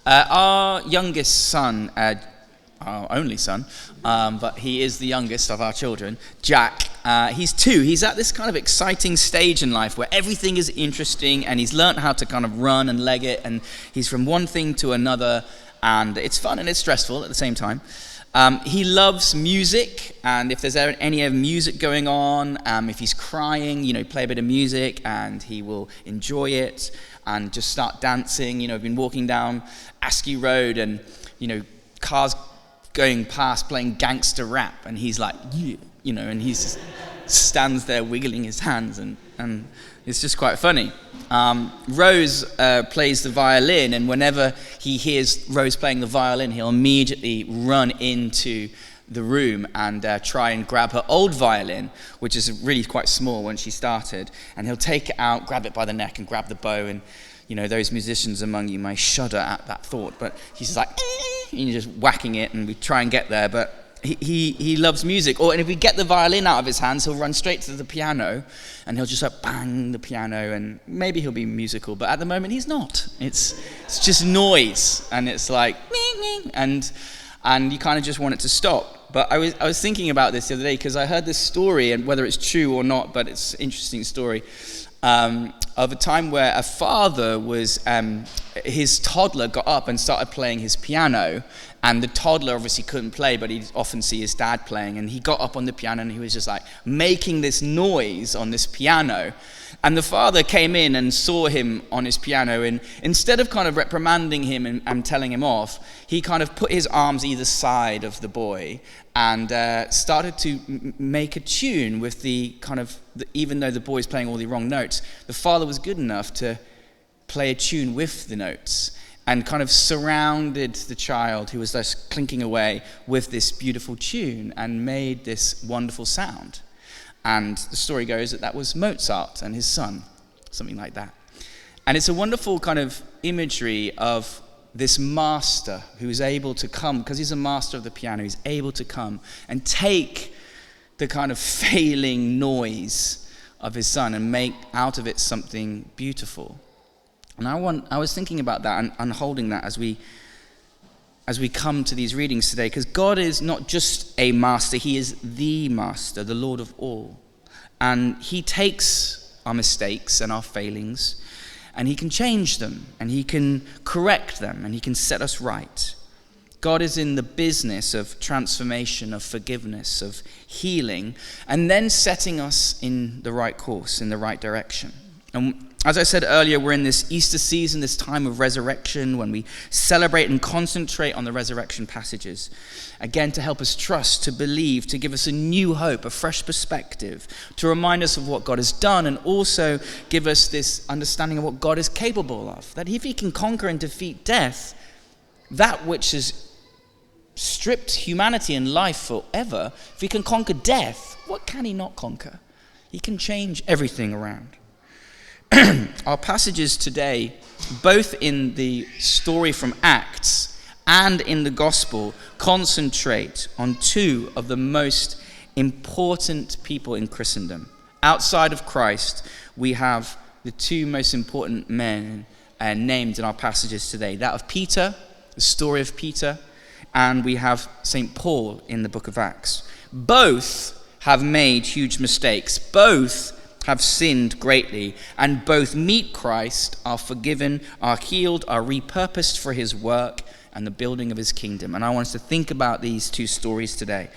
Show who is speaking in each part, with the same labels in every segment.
Speaker 1: Our youngest son, our only son, but he is the youngest of our children, Jack. He's 2. He's at this kind of exciting stage in life where everything is interesting, and he's learned how to kind of run and leg it, and he's from one thing to another, and it's fun and it's stressful at the same time. He loves music, and if there's any music going on, if he's crying, play a bit of music, and he will enjoy it and just start dancing. I've been walking down Askew Road, and cars going past playing gangster rap, and he's like, yeah, and he just stands there wiggling his hands, and it's just quite funny. Rose plays the violin, and whenever he hears Rose playing the violin, he'll immediately run into the room and try and grab her old violin, which is really quite small when she started, and he'll take it out, grab it by the neck, and grab the bow. And those musicians among you may shudder at that thought, but he's just like, and you're just whacking it, and we try and get there, but he loves music. And if we get the violin out of his hands, he'll run straight to the piano, and he'll just like bang the piano, and maybe he'll be musical, but at the moment he's not. It's just noise, and it's like and you kind of just want it to stop. But I was thinking about this the other day because I heard this story, and whether it's true or not, but it's an interesting story, of a time where a father was, his toddler got up and started playing his piano, and the toddler obviously couldn't play, but he'd often see his dad playing, and he got up on the piano and he was just like making this noise on this piano. And the father came in and saw him on his piano, and instead of kind of reprimanding him and telling him off, he kind of put his arms either side of the boy and started to make a tune with even though the boy's playing all the wrong notes, the father was good enough to play a tune with the notes, and kind of surrounded the child who was just clinking away with this beautiful tune and made this wonderful sound. And the story goes that was Mozart and his son, something like that. And it's a wonderful kind of imagery of this master who is able to come, because he's a master of the piano, he's able to come and take the kind of failing noise of his son and make out of it something beautiful. And I was thinking about that and holding that as we come to these readings today, because God is not just a master, he is the master, the Lord of all. And he takes our mistakes and our failings, and he can change them, and he can correct them, and he can set us right. God is in the business of transformation, of forgiveness, of healing, and then setting us in the right course, in the right direction. And as I said earlier, we're in this Easter season, this time of resurrection, when we celebrate and concentrate on the resurrection passages. Again, to help us trust, to believe, to give us a new hope, a fresh perspective, to remind us of what God has done, and also give us this understanding of what God is capable of. That if he can conquer and defeat death, that which has stripped humanity and life forever, if he can conquer death, what can he not conquer? He can change everything around. Our passages today, both in the story from Acts and in the Gospel, concentrate on 2 of the most important people in Christendom. Outside of Christ, we have the 2 most important men named in our passages today. That of Peter, the story of Peter, and we have St. Paul in the book of Acts. Both have made huge mistakes. Both have sinned greatly, and both meet Christ, are forgiven, are healed, are repurposed for his work and the building of his kingdom. And I want us to think about these 2 stories today.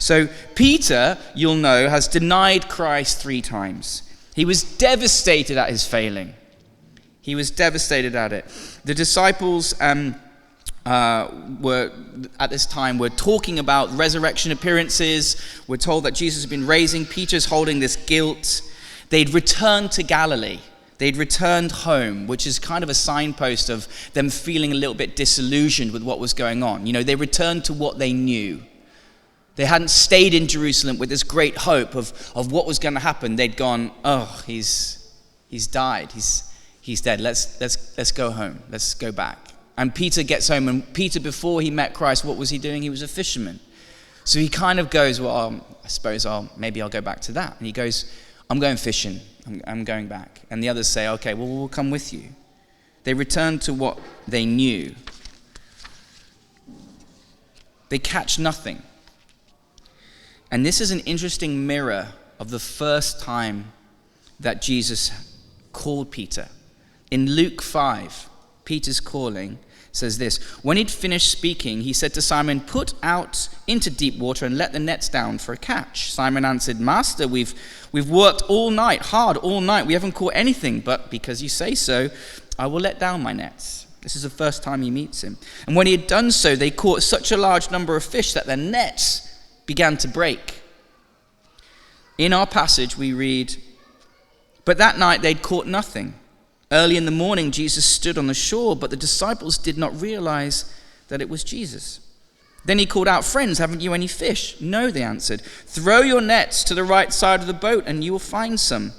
Speaker 1: So Peter, you'll know, has denied Christ 3 times. He was devastated at his failing. He was devastated at it. The disciples were at this time were talking about resurrection appearances. We're told that Jesus had been raising. Peter's holding this guilt. They'd returned to Galilee. They'd returned home, which is kind of a signpost of them feeling a little bit disillusioned with what was going on. They returned to what they knew. They hadn't stayed in Jerusalem with this great hope of what was going to happen. They'd gone, oh, he's died. He's dead. Let's go home. Let's go back. And Peter gets home, and Peter, before he met Christ, what was he doing? He was a fisherman. So he kind of goes, well, I suppose maybe I'll go back to that. And he goes, I'm going fishing. I'm going back. And the others say, okay, well, we'll come with you. They returned to what they knew. They catch nothing. And this is an interesting mirror of the first time that Jesus called Peter. In Luke 5, Peter's calling says this: when he'd finished speaking, he said to Simon, "Put out into deep water and let the nets down for a catch." Simon answered, "Master, we've worked hard all night. We haven't caught anything, but because you say so, I will let down my nets." This is the first time he meets him. And when he had done so, they caught such a large number of fish that their nets began to break. In our passage, we read, "But that night they'd caught nothing. Early in the morning, Jesus stood on the shore, but the disciples did not realize that it was Jesus. Then he called out, 'Friends, haven't you any fish?' 'No,' they answered. 'Throw your nets to the right side of the boat and you will find some.'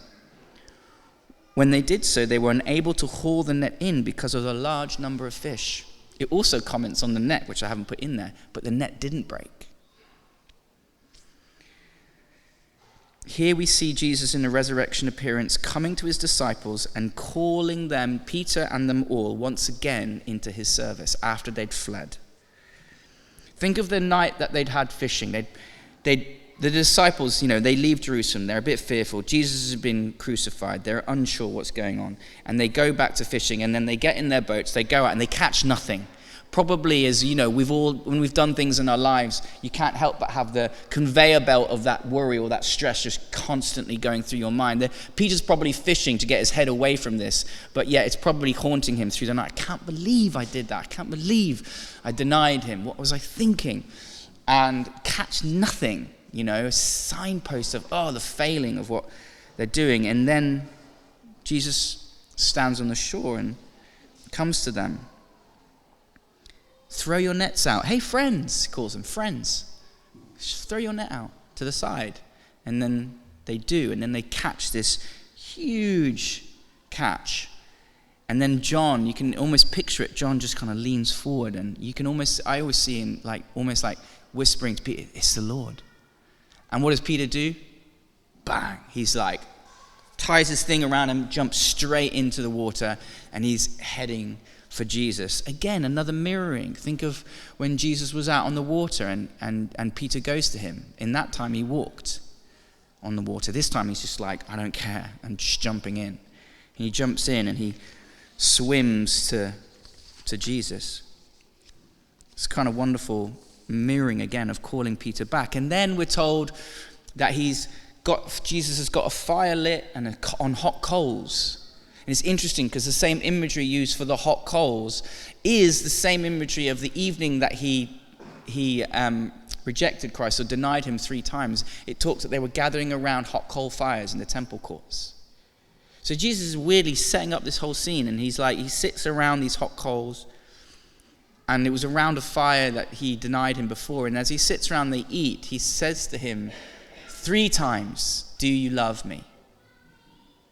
Speaker 1: When they did so, they were unable to haul the net in because of the large number of fish." It also comments on the net, which I haven't put in there, but the net didn't break. Here we see Jesus in a resurrection appearance coming to his disciples and calling them, Peter and them all, once again into his service after they'd fled. Think of the night that they'd had fishing. The disciples, they leave Jerusalem. They're a bit fearful. Jesus has been crucified. They're unsure what's going on. And they go back to fishing, and then they get in their boats. They go out and they catch nothing. Probably as, when we've done things in our lives, you can't help but have the conveyor belt of that worry or that stress just constantly going through your mind. Peter's probably fishing to get his head away from this, but yet it's probably haunting him through the night. I can't believe I did that. I can't believe I denied him. What was I thinking? And catch nothing, a signpost of, the failing of what they're doing. And then Jesus stands on the shore and comes to them. "Throw your nets out." "Hey, friends," he calls them, "friends. Just throw your net out to the side." And then they do, and then they catch this huge catch. And then John, you can almost picture it, John just kind of leans forward, and I always see him almost like whispering to Peter, "It's the Lord." And what does Peter do? Bang! He's ties his thing around him, jumps straight into the water, and he's heading for Jesus. Again, another mirroring. Think of when Jesus was out on the water and Peter goes to him. In that time, he walked on the water. This time, he's just "I don't care," and just jumping in. And he jumps in and he swims to Jesus. It's kind of wonderful mirroring again of calling Peter back. And then we're told that Jesus has got a fire lit and on hot coals. And it's interesting because the same imagery used for the hot coals is the same imagery of the evening that he rejected Christ or denied him 3 times. It talks that they were gathering around hot coal fires in the temple courts. So Jesus is weirdly setting up this whole scene, and he sits around these hot coals, and it was around a fire that he denied him before. And as he sits around, they eat. He says to him 3 times, "Do you love me?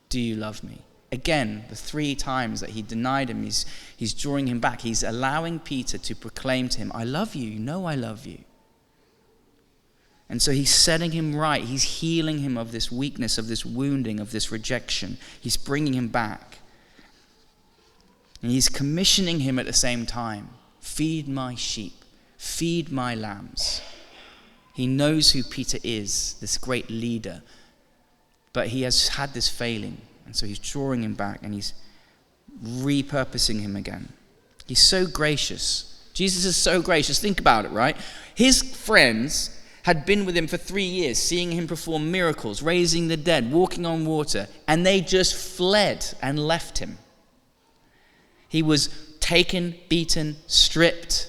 Speaker 1: Do you love me?" Again, the 3 times that he denied him, he's drawing him back. He's allowing Peter to proclaim to him, "I love you. You know I love you." And so he's setting him right. He's healing him of this weakness, of this wounding, of this rejection. He's bringing him back. And he's commissioning him at the same time. Feed my sheep. Feed my lambs. He knows who Peter is, this great leader. But he has had this failing. And so he's drawing him back and he's repurposing him again. He's so gracious. Jesus is so gracious. Think about it, right? His friends had been with him for 3 years, seeing him perform miracles, raising the dead, walking on water, and they just fled and left him. He was taken, beaten, stripped,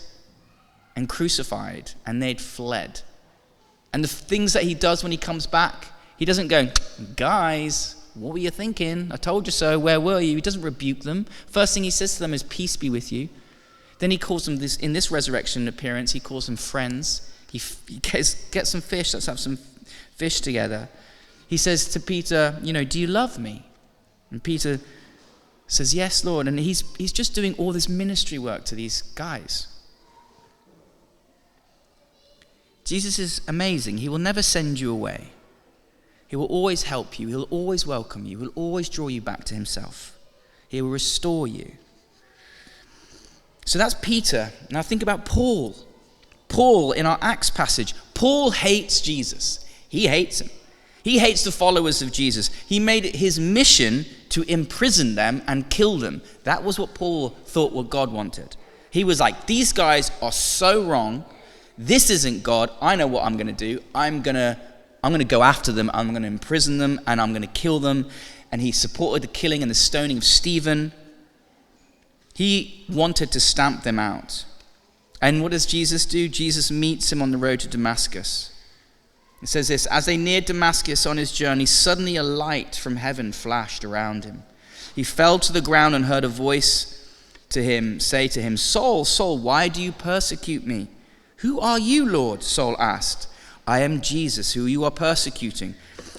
Speaker 1: and crucified, and they'd fled. And the things that he does when he comes back, he doesn't go, "Guys, what were you thinking? I told you so. Where were you?" He doesn't rebuke them. First thing he says to them is, "Peace be with you." Then he calls them in this resurrection appearance, he calls them friends. He gets some fish. Let's have some fish together. He says to Peter, "Do you love me?" And Peter says, "Yes, Lord." And he's just doing all this ministry work to these guys. Jesus is amazing. He will never send you away. He will always help you. He'll always welcome you. He'll always draw you back to himself. He will restore you. So that's Peter. Now think about Paul. Paul, in our Acts passage, Paul hates Jesus. He hates him. He hates the followers of Jesus. He made it his mission to imprison them and kill them. That was what Paul thought what God wanted. He was like, these guys are so wrong. This isn't God. I know what I'm going to do. I'm going to go after them. I'm going to imprison them and I'm going to kill them. And he supported the killing and the stoning of Stephen. He wanted to stamp them out. And what does Jesus do? Jesus meets him on the road to Damascus. It says this, as they neared Damascus on his journey, suddenly a light from heaven flashed around him. He fell to the ground and heard a voice to him say to him, Saul, Saul, why do you persecute me? Who are you, Lord? Saul asked. I am Jesus, who you are persecuting.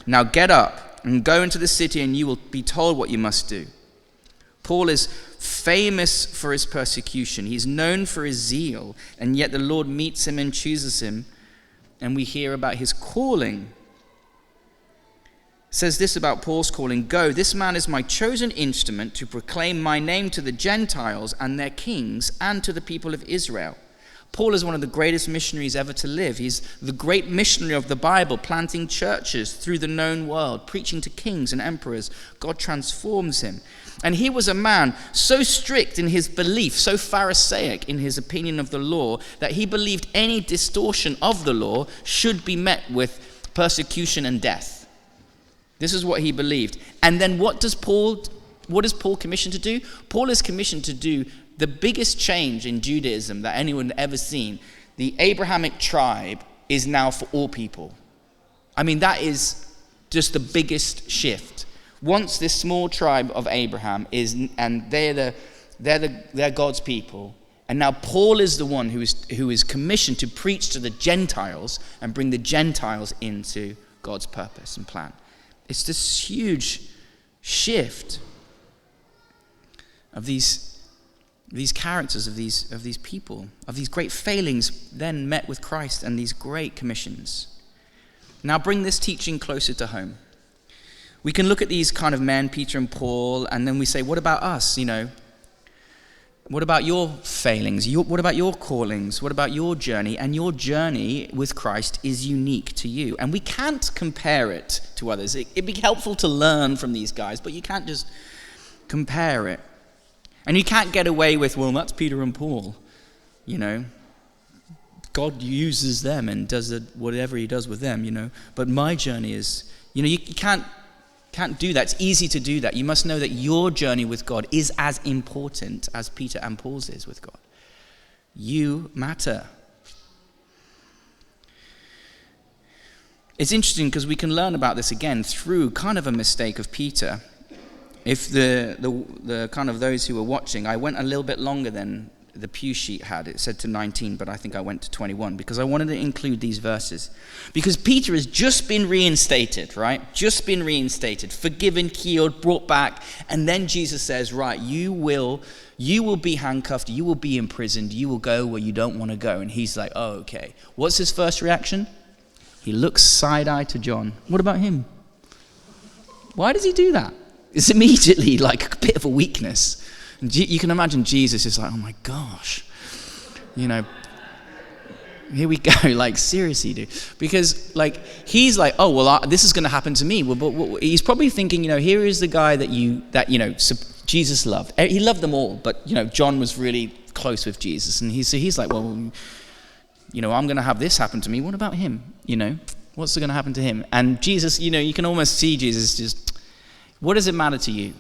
Speaker 1: Now get up and go into the city and you will be told what you must do. Paul is famous for his persecution. He's known for his zeal, and yet the Lord meets him and chooses him. And we hear about his calling. It says this about Paul's calling, go, this man is my chosen instrument to proclaim my name to the Gentiles and their kings and to the people of Israel. Paul is one of the greatest missionaries ever to live. He's the great missionary of the Bible, planting churches through the known world, preaching to kings and emperors. God transforms him. And he was a man so strict in his belief, so Pharisaic in his opinion of the law, that he believed any distortion of the law should be met with persecution and death. This is what he believed. And then what is Paul commissioned to do? Paul is commissioned to do the biggest change in Judaism that anyone had ever seen. The Abrahamic tribe is now for all people. I mean, that is just the biggest shift. Once this small tribe of Abraham is, and they're God's people, and now Paul is the one who is commissioned to preach to the Gentiles and bring the Gentiles into God's purpose and plan. It's this huge shift of these characters, of these people, of these great failings then met with Christ and these great commissions. Now bring this teaching closer to home. We can look at these kind of men, Peter and Paul, and then we say, what about us, What about your failings? What about your callings? What about your journey? And your journey with Christ is unique to you. And we can't compare it to others. It'd be helpful to learn from these guys, but you can't just compare it. And you can't get away with, well, that's Peter and Paul. God uses them and does whatever he does with them, But my journey is, you can't do that. It's easy to do that. You must know that your journey with God is as important as Peter and Paul's is with God. You matter. It's interesting because we can learn about this again through kind of a mistake of Peter. If the kind of those who were watching, I went a little bit longer than the pew sheet had. It said to 19, but I think I went to 21 because I wanted to include these verses. Because Peter has just been reinstated, right? Just been reinstated, forgiven, healed, brought back. And then Jesus says, right, you will be handcuffed, you will be imprisoned, you will go where you don't want to go. And he's like, oh, okay. What's his first reaction? He looks side-eye to John. What about him? Why does he do that? It's immediately like a bit of a weakness. And you can imagine Jesus is like, oh my gosh, here we go, like seriously, dude. Because like, he's like, oh, well, this is going to happen to me. Well, but he's probably thinking, here is the guy that Jesus loved. He loved them all, but, John was really close with Jesus. And he's like, well, I'm going to have this happen to me. What about him? What's going to happen to him? And Jesus, you can almost see Jesus just, what does it matter to you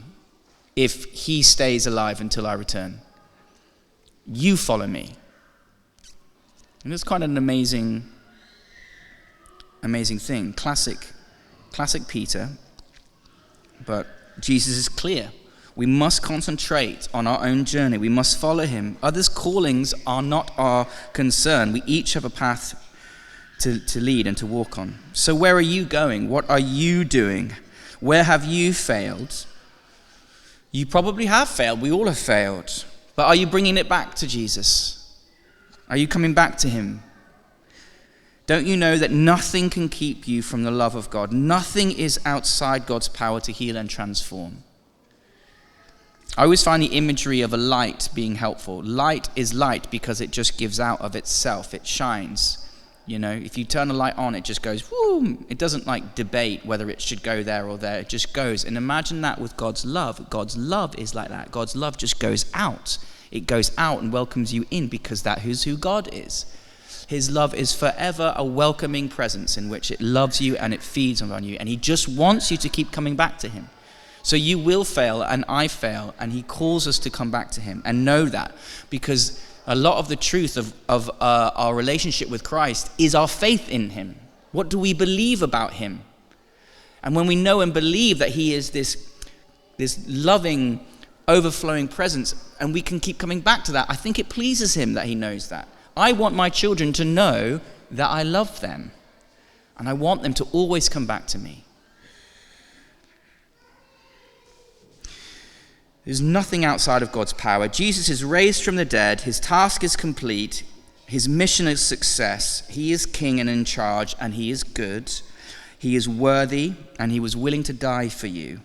Speaker 1: if he stays alive until I return? You follow me. And it's quite an amazing thing. Classic Peter. But Jesus is clear. We must concentrate on our own journey. We must follow him. Others' callings are not our concern. We each have a path to lead and to walk on. So where are you going? What are you doing? Where have you failed? You probably have failed. We all have failed. But are you bringing it back to Jesus? Are you coming back to him? Don't you know that nothing can keep you from the love of God? Nothing is outside God's power to heal and transform. I always find the imagery of a light being helpful. Light is light because it just gives out of itself. It shines. You know, if you turn a light on, it just goes, woo. It doesn't like debate whether it should go there or there. It just goes. And imagine that with God's love. God's love is like that. God's love just goes out. It goes out and welcomes you in because that is who God is. His love is forever a welcoming presence in which it loves you and it feeds on you. And he just wants you to keep coming back to him. So you will fail and I fail, and he calls us to come back to him and know that, because a lot of the truth of our relationship with Christ is our faith in him. What do we believe about him? And when we know and believe that he is this loving, overflowing presence, and we can keep coming back to that, I think it pleases him that he knows that. I want my children to know that I love them, and I want them to always come back to me. There's nothing outside of God's power. Jesus is raised from the dead. His task is complete. His mission is success. He is king and in charge, and he is good. He is worthy, and he was willing to die for you.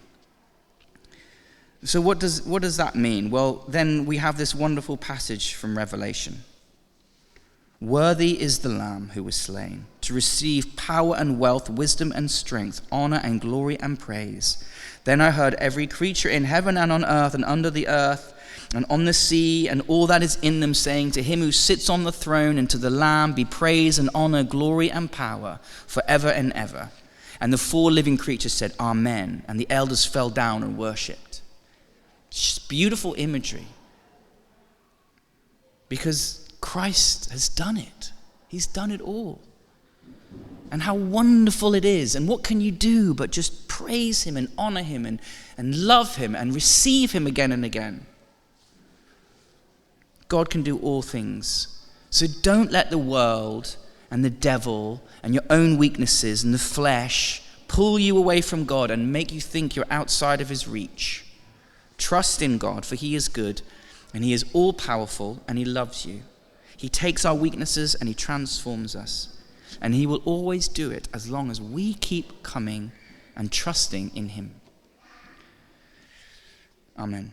Speaker 1: So what does that mean? Well, then we have this wonderful passage from Revelation. Worthy is the Lamb who was slain to receive power and wealth, wisdom and strength, honor and glory and praise. Then I heard every creature in heaven and on earth and under the earth and on the sea and all that is in them, saying, to him who sits on the throne and to the Lamb be praise and honor, glory and power forever and ever. And the 4 living creatures said, Amen. And the elders fell down and worshipped. Just beautiful imagery. Because Christ has done it. He's done it all. And how wonderful it is. And what can you do but just praise him and honor him and love him and receive him again and again? God can do all things. So don't let the world and the devil and your own weaknesses and the flesh pull you away from God and make you think you're outside of his reach. Trust in God, for he is good and he is all powerful and he loves you. He takes our weaknesses and he transforms us. And he will always do it as long as we keep coming and trusting in him. Amen.